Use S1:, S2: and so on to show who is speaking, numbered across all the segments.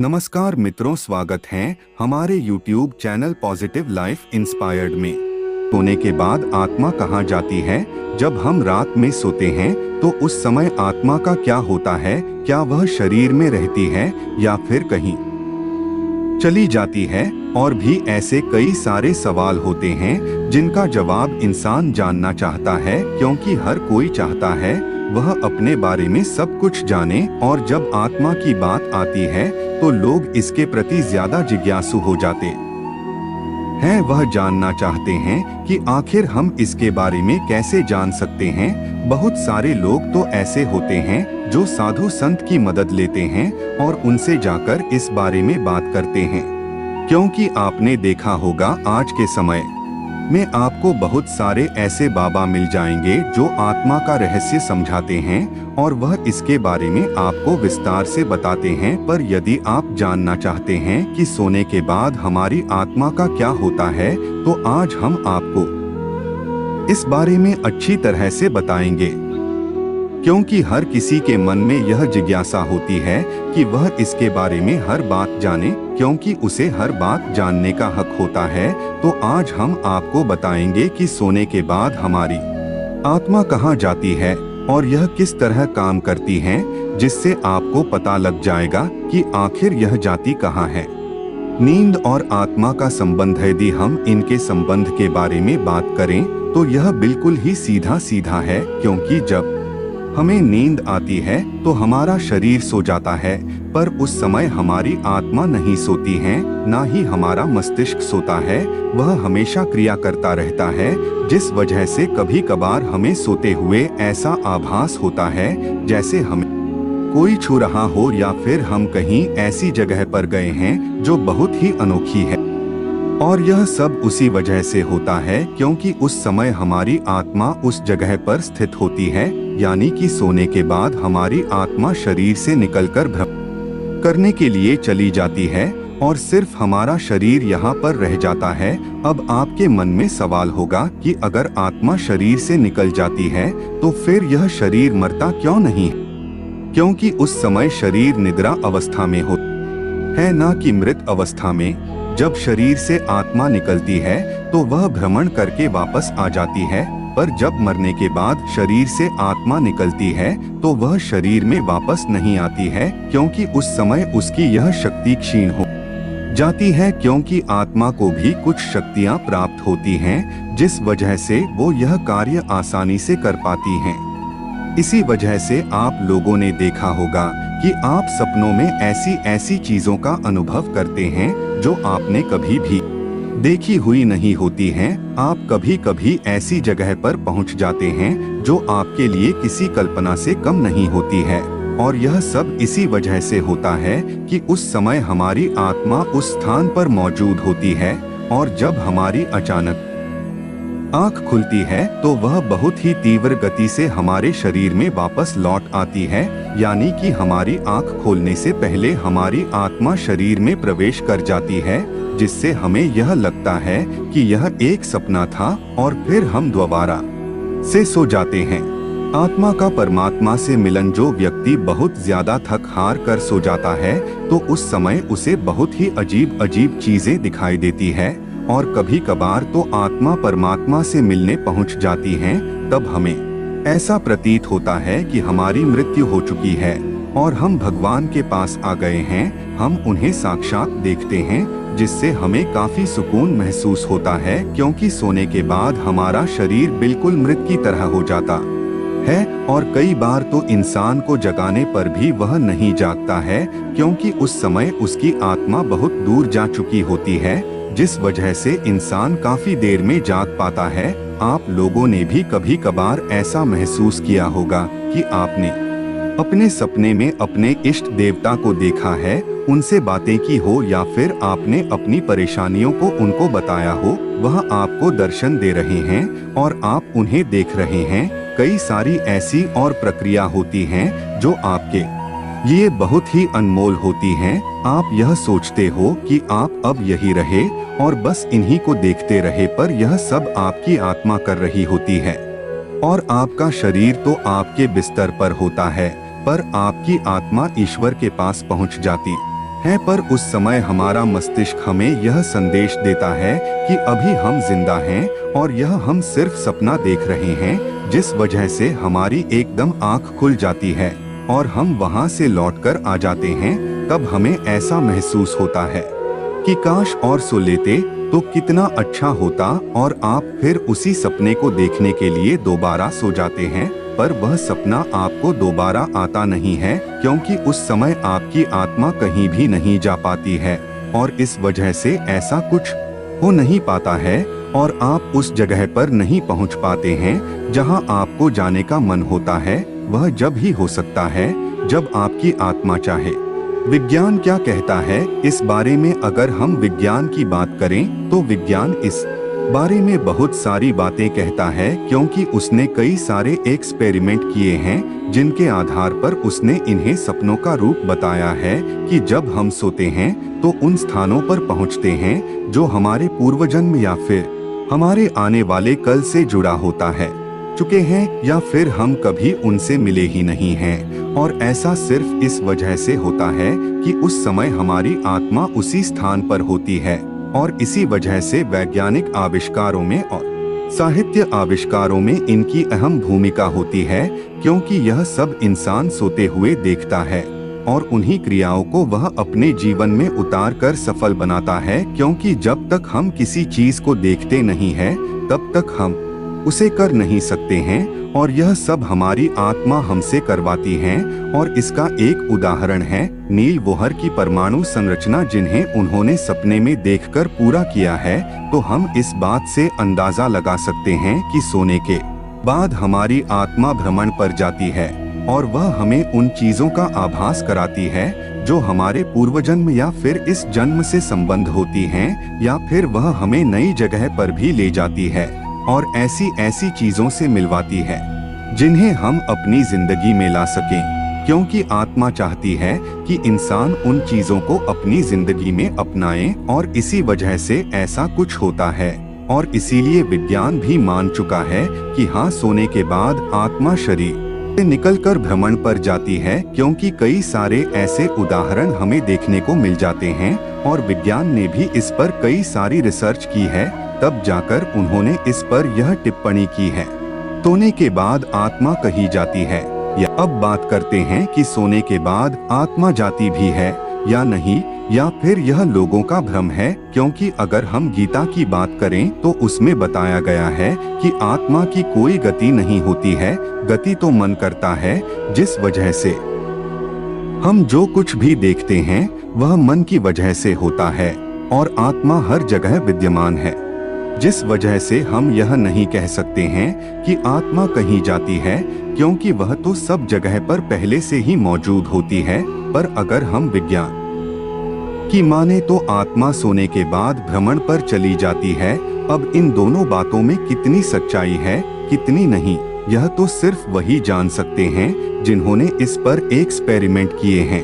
S1: नमस्कार मित्रों, स्वागत है हमारे YouTube channel positive life inspired में। सोने के बाद आत्मा कहाँ जाती है? जब हम रात में सोते हैं तो उस समय आत्मा का क्या होता है? क्या वह शरीर में रहती है या फिर कहीं चली जाती है? और भी ऐसे कई सारे सवाल होते हैं जिनका जवाब इंसान जानना चाहता है, क्योंकि हर कोई चाहता है वह अपने बारे में सब कुछ जाने। और जब आत्मा की बात आती है तो लोग इसके प्रति ज्यादा जिज्ञासु हो जाते हैं। वह जानना चाहते हैं कि आखिर हम इसके बारे में कैसे जान सकते हैं। बहुत सारे लोग तो ऐसे होते हैं जो साधु संत की मदद लेते हैं और उनसे जाकर इस बारे में बात करते हैं, क्योंकि आपने देखा होगा आज के समय में आपको बहुत सारे ऐसे बाबा मिल जाएंगे जो आत्मा का रहस्य समझाते हैं और वह इसके बारे में आपको विस्तार से बताते हैं। पर यदि आप जानना चाहते हैं कि सोने के बाद हमारी आत्मा का क्या होता है, तो आज हम आपको इस बारे में अच्छी तरह से बताएंगे, क्योंकि हर किसी के मन में यह जिज्ञासा होती है कि वह इसके बारे में हर बात जाने, क्योंकि उसे हर बात जानने का हक होता है। तो आज हम आपको बताएंगे कि सोने के बाद हमारी आत्मा कहाँ जाती है और यह किस तरह काम करती है, जिससे आपको पता लग जाएगा कि आखिर यह जाती कहाँ है। नींद और आत्मा का संबंध, यदि हम इनके संबंध के बारे में बात करें तो यह बिल्कुल ही सीधा सीधा है, क्योंकि जब हमें नींद आती है तो हमारा शरीर सो जाता है, पर उस समय हमारी आत्मा नहीं सोती है, ना ही हमारा मस्तिष्क सोता है। वह हमेशा क्रिया करता रहता है, जिस वजह से कभी कभार हमें सोते हुए ऐसा आभास होता है जैसे हमें कोई छू रहा हो, या फिर हम कहीं ऐसी जगह पर गए हैं जो बहुत ही अनोखी है। और यह सब उसी वजह से होता है क्योंकि उस समय हमारी आत्मा उस जगह पर स्थित होती है, यानी कि सोने के बाद हमारी आत्मा शरीर से निकलकर भ्रमण करने के लिए चली जाती है और सिर्फ हमारा शरीर यहाँ पर रह जाता है। अब आपके मन में सवाल होगा कि अगर आत्मा शरीर से निकल जाती है तो फिर यह शरीर मरता क्यों नहीं है? क्योंकि उस समय शरीर निद्रा अवस्था में होता है, ना कि मृत अवस्था में। जब शरीर से आत्मा निकलती है तो वह भ्रमण करके वापस आ जाती है, पर जब मरने के बाद शरीर से आत्मा निकलती है तो वह शरीर में वापस नहीं आती है, क्योंकि उस समय उसकी यह शक्ति क्षीण हो जाती है, क्योंकि आत्मा को भी कुछ शक्तियां प्राप्त होती हैं, जिस वजह से वो यह कार्य आसानी से कर पाती हैं। इसी वजह से आप लोगों ने देखा होगा कि आप सपनों में ऐसी ऐसी चीजों का अनुभव करते हैं जो आपने कभी भी देखी हुई नहीं होती हैं। आप कभी कभी ऐसी जगह पर पहुंच जाते हैं जो आपके लिए किसी कल्पना से कम नहीं होती है, और यह सब इसी वजह से होता है कि उस समय हमारी आत्मा उस स्थान पर मौजूद होती है, और जब हमारी अचानक आँख खुलती है तो वह बहुत ही तीव्र गति से हमारे शरीर में वापस लौट आती है, यानी कि हमारी आँख खोलने से पहले हमारी आत्मा शरीर में प्रवेश कर जाती है, जिससे हमें यह लगता है कि यह एक सपना था और फिर हम दोबारा से सो जाते हैं। आत्मा का परमात्मा से मिलन, जो व्यक्ति बहुत ज्यादा थक हार कर सो जाता है तो उस समय उसे बहुत ही अजीब अजीब चीजें दिखाई देती है, और कभी कभार तो आत्मा परमात्मा से मिलने पहुंच जाती हैं। तब हमें ऐसा प्रतीत होता है कि हमारी मृत्यु हो चुकी है और हम भगवान के पास आ गए हैं। हम उन्हें साक्षात देखते हैं, जिससे हमें काफी सुकून महसूस होता है, क्योंकि सोने के बाद हमारा शरीर बिल्कुल मृत की तरह हो जाता है। और कई बार तो इंसान को जगाने पर भी वह नहीं जागता है, क्योंकि उस समय उसकी आत्मा बहुत दूर जा चुकी होती है, जिस वजह से इंसान काफी देर में जाग पाता है। आप लोगों ने भी कभी कभार ऐसा महसूस किया होगा कि आपने अपने सपने में अपने इष्ट देवता को देखा है, उनसे बातें की हो, या फिर आपने अपनी परेशानियों को उनको बताया हो। वह आपको दर्शन दे रहे हैं और आप उन्हें देख रहे हैं। कई सारी ऐसी और प्रक्रिया होती हैं जो आपके ये बहुत ही अनमोल होती हैं। आप यह सोचते हो कि आप अब यही रहे और बस इन्हीं को देखते रहे, पर यह सब आपकी आत्मा कर रही होती है, और आपका शरीर तो आपके बिस्तर पर होता है, पर आपकी आत्मा ईश्वर के पास पहुंच जाती है, पर उस समय हमारा मस्तिष्क हमें यह संदेश देता है कि अभी हम जिंदा हैं और यह हम सिर्फ सपना देख रहे हैं, जिस वजह से हमारी एकदम आंख खुल जाती है और हम वहां से लौटकर आ जाते हैं। तब हमें ऐसा महसूस होता है कि काश और सो लेते तो कितना अच्छा होता, और आप फिर उसी सपने को देखने के लिए दोबारा सो जाते हैं। पर वह सपना आपको दोबारा आता नहीं है, क्योंकि उस समय आपकी आत्मा कहीं भी नहीं जा पाती है और इस वजह से ऐसा कुछ हो नहीं पाता है और आप उस जगह पर नहीं पहुंच पाते हैं जहां आपको जाने का मन होता है। वह जब ही हो सकता है जब आपकी आत्मा चाहे। विज्ञान क्या कहता है इस बारे में? अगर हम विज्ञान की बात करें तो विज्ञान इस बारे में बहुत सारी बातें कहता है, क्योंकि उसने कई सारे एक्सपेरिमेंट किए हैं जिनके आधार पर उसने इन्हें सपनों का रूप बताया है कि जब हम सोते हैं तो उन स्थानों पर पहुंचते हैं जो हमारे पूर्वजन्म या फिर हमारे आने वाले कल से जुड़ा होता है, चुके हैं, या फिर हम कभी उनसे मिले ही नहीं हैं। और ऐसा सिर्फ इस वजह से होता है कि उस समय हमारी आत्मा उसी स्थान पर होती है और इसी वजह से वैज्ञानिक आविष्कारों में और साहित्य आविष्कारों में इनकी अहम भूमिका होती है, क्योंकि यह सब इंसान सोते हुए देखता है और उन्हीं क्रियाओं को वह अपने जीवन में उतार कर सफल बनाता है। क्योंकि जब तक हम किसी चीज को देखते नहीं हैं, तब तक हम उसे कर नहीं सकते हैं, और यह सब हमारी आत्मा हमसे करवाती है। और इसका एक उदाहरण है नील बोहर की परमाणु संरचना, जिन्हें उन्होंने सपने में देखकर पूरा किया है। तो हम इस बात से अंदाजा लगा सकते हैं कि सोने के बाद हमारी आत्मा भ्रमण पर जाती है और वह हमें उन चीजों का आभास कराती है जो हमारे पूर्वजन्म या फिर इस जन्म से संबंध होती हैं, या फिर वह हमें नई जगह पर भी ले जाती है और ऐसी चीजों से मिलवाती है जिन्हें हम अपनी जिंदगी में ला सकें, क्योंकि आत्मा चाहती है कि इंसान उन चीजों को अपनी जिंदगी में अपनाए, और इसी वजह से ऐसा कुछ होता है। और इसीलिए विज्ञान भी मान चुका है कि हाँ, सोने के बाद आत्मा शरीर से निकलकर भ्रमण पर जाती है, क्योंकि कई सारे ऐसे उदाहरण हमें देखने को मिल जाते हैं और विज्ञान ने भी इस पर कई सारी रिसर्च की है। तब जाकर उन्होंने इस पर यह टिप्पणी की है, सोने के बाद आत्मा कही जाती है। या अब बात करते हैं कि सोने के बाद आत्मा जाती भी है या नहीं, या फिर यह लोगों का भ्रम है। क्योंकि अगर हम गीता की बात करें तो उसमें बताया गया है कि आत्मा की कोई गति नहीं होती है, गति तो मन करता है, जिस वजह से हम जो कुछ भी देखते हैं वह मन की वजह से होता है, और आत्मा हर जगह विद्यमान है, जिस वजह से हम यह नहीं कह सकते हैं कि आत्मा कहीं जाती है, क्योंकि वह तो सब जगह पर पहले से ही मौजूद होती है। पर अगर हम विज्ञान की माने तो आत्मा सोने के बाद भ्रमण पर चली जाती है। अब इन दोनों बातों में कितनी सच्चाई है, कितनी नहीं, यह तो सिर्फ वही जान सकते हैं जिन्होंने इस पर एक्सपेरिमेंट किए हैं।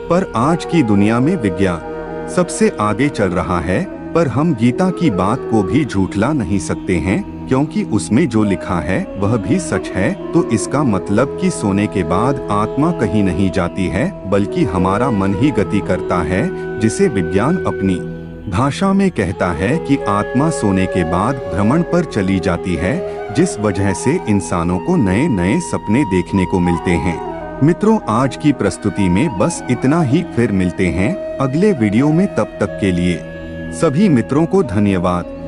S1: पर आज की दुनिया में विज्ञान सबसे आगे चल रहा है, पर हम गीता की बात को भी झूठला नहीं सकते हैं, क्योंकि उसमें जो लिखा है वह भी सच है। तो इसका मतलब कि सोने के बाद आत्मा कहीं नहीं जाती है, बल्कि हमारा मन ही गति करता है, जिसे विज्ञान अपनी भाषा में कहता है कि आत्मा सोने के बाद भ्रमण पर चली जाती है, जिस वजह से इंसानों को नए नए सपने देखने को मिलते हैं। मित्रों, आज की प्रस्तुति में बस इतना ही। फिर मिलते हैं अगले वीडियो में, तब तक के लिए सभी मित्रों को धन्यवाद।